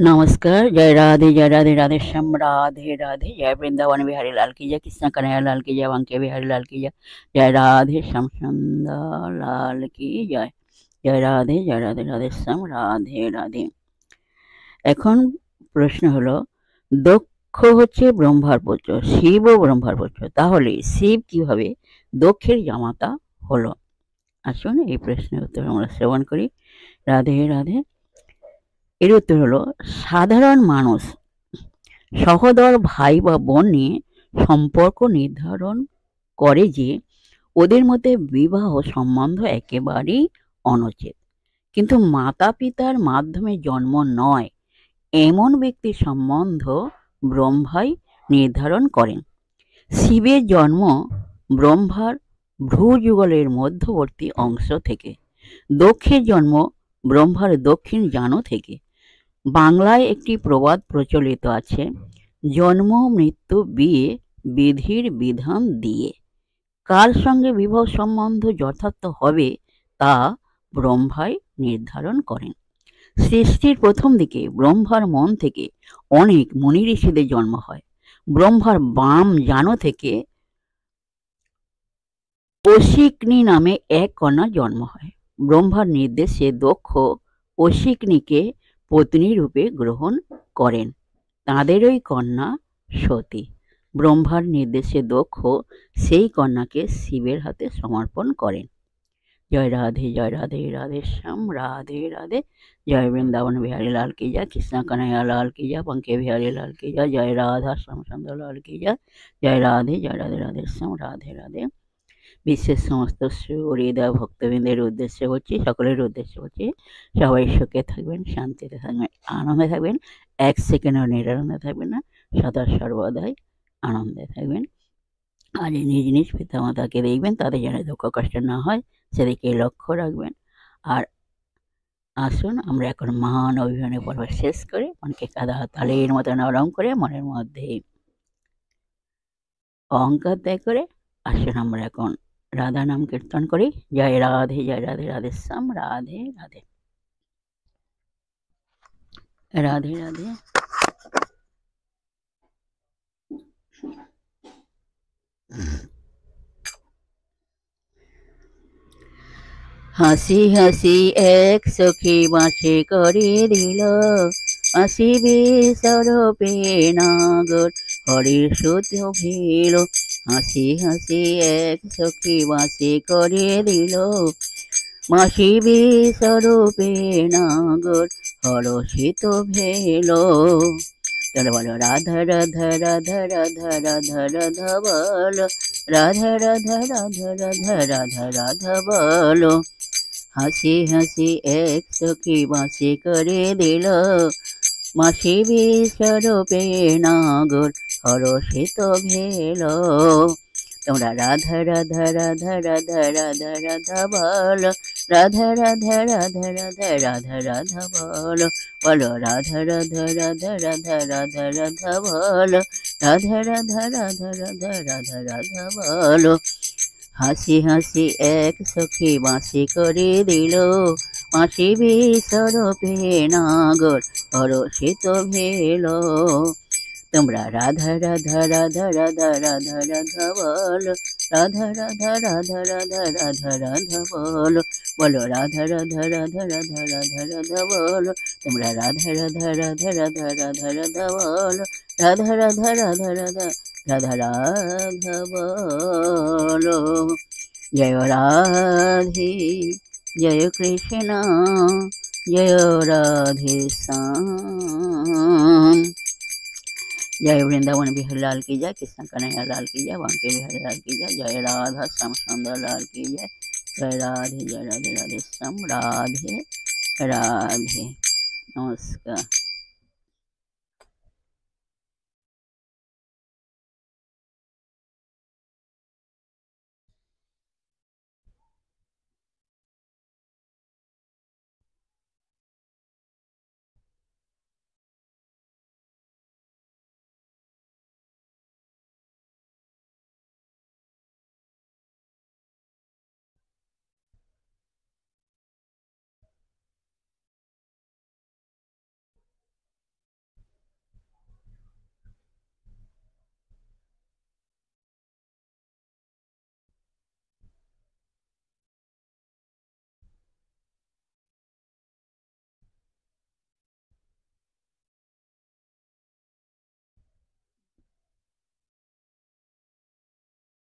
नमस्कार। जय राधे राधे श्याम राधे राधे। जय वृंदावन बिहारी लाल की जय, कृष्ण कन्हैया लाल की जय, बांके बिहारी लाल की जय, जय राधे श्याम सुंदर लाल की जय। जय राधे राधे श्याम राधे राधे। এখন প্রশ্ন হলো, দক্ষ হচ্ছে ব্রহ্মার পুত্র, শিবও ব্রহ্মার পুত্র, তাহলে শিব কিভাবে দক্ষের জামাতা হলো? আসুন এই প্রশ্নের উত্তর আমরা শ্রবণ করি। রাধে রাধে। এর উত্তর হলো, সাধারণ মানুষ সহোদর ভাই বা বোন নিয়ে সম্পর্ক নির্ধারণ করে যে ওদের মধ্যে বিবাহ সম্বন্ধ একেবারেই অনুচিত, কিন্তু মাতা পিতার মাধ্যমে জন্ম নয় এমন ব্যক্তির সম্বন্ধ ব্রহ্মাই নির্ধারণ করেন। শিবের জন্ম ব্রহ্মার ভ্রূযুগলের মধ্যবর্তী অংশ থেকে, দক্ষের জন্ম ব্রহ্মার দক্ষিণ জানু থেকে। বাংলায় একটি প্রবাদ প্রচলিত আছে, জন্ম মৃত্যু বিয়ে বিধির বিধান দিয়ে। কার সঙ্গে বিবাহ সম্বন্ধ যথার্থ হবে তা ব্রহ্মাই নির্ধারণ করেন। সৃষ্টির প্রথম দিকে ব্রহ্মার মন থেকে অনেক মুনি ঋষিদের জন্ম হয়। ব্রহ্মার বাম জানু থেকে অশিকনি নামে এক কন্যার জন্ম হয়। ব্রহ্মার নির্দেশে দক্ষ অশিকনিকে পত্নী রূপে গ্রহণ করেন। তাঁদেরই কন্যা সতী। ব্রহ্মার নির্দেশে দক্ষ সেই কন্যাকে শিবের হাতে সমর্পণ করেন। জয় রাধে রাধে শ্যাম রাধে রাধে। জয় বৃন্দাবন বিহারী লাল की जय, कृष्ण कन्हैया लाल की जय, बांके बिहारी लाल की जय, जय राधा श्याम सुंदर लाल की जय, जय राधे राधे श्याम राधे राधे। বিশ্বের সমস্ত হৃদয় ভক্তবৃন্দের উদ্দেশ্যে বলছি, সকলের উদ্দেশ্যে বলছি, সবাই সুখে থাকবেন, শান্তিতে থাকবেন, আনন্দে থাকবেন, এক সেকেন্ডও নিরানন্দে থাকবেন না, সদা সর্বদাই আনন্দে থাকবেন। আর নিজ নিজ পিতামাতাকে দেখবেন, তাদের যেন দুঃখ কষ্ট না হয় সেদিকে লক্ষ্য রাখবেন। আর আসুন আমরা এখন মহান অভিমানের পর্ব শেষ করে মনকে কাদা তালের মতো নরম করে মনের মধ্যে অহংকার ত্যাগ করে আসুন আমরা এখন রাধা নাম কীর্তন করি। জয় রাধে রাধে শ্যাম রাধে রাধে। রাধে রাধে। হাসি হাসি এক সখী বাঁশে করে দিল, হাসি বিস্বরূপে নাগর হরির সুত ভিল। হাসি হাসি এক সখী বাঁশে করে দিল, মাসি বিস্বরূপে নাগর হরষিত ভেল। তাহলে বলো, রাধা রাধা রাধা রাধা রাধা রাধা বলো, রাধা রাধা রাধা রাধা রাধা রাধা বলো। হাসি হাসি এক সখী বাঁশি করে দিল, মাসি বিস্বরূপে নাগর হরষিত ভেল। তোমরা রাধা রাধা রাধা রাধা রাধা রাধা বলো, রাধা রাধা রাধা রাধা রাধা রাধা বলো, বলো রাধা রাধা রাধা রাধা রাধা রাধা বলো, রাধা রাধা রাধা রাধা রাধা রাধা বলো। হাসি হাসি এক সখী বাঁশি করে দিল, মাসি বিস্বরূপে নাগর হরষিত ভেল। তোমরা রাধা রাধা রাধা রাধা রাধা রাধা বলো, রাধা রাধা রাধা রাধা রাধা রাধা বলো, বলো রাধা রাধা রাধা রাধা রাধা রাধা বলো। তোমরা রাধা রাধা রাধা রাধা রাধা রাধা বলো, রাধা রাধা রাধা রাধা রাধা রাধা বলো। জয় রাধে জয় কৃষ্ণ জয় রাধে শ্যাম। जय वृंदावन बिहारी लाल की जय, कृष्ण कन्हैया लाल की जय, बांके बिहारी लाल की जय, जय राधा श्याम सुंदर लाल की जय, जय राधे राधे श्याम राधे राधे। नमस्कार।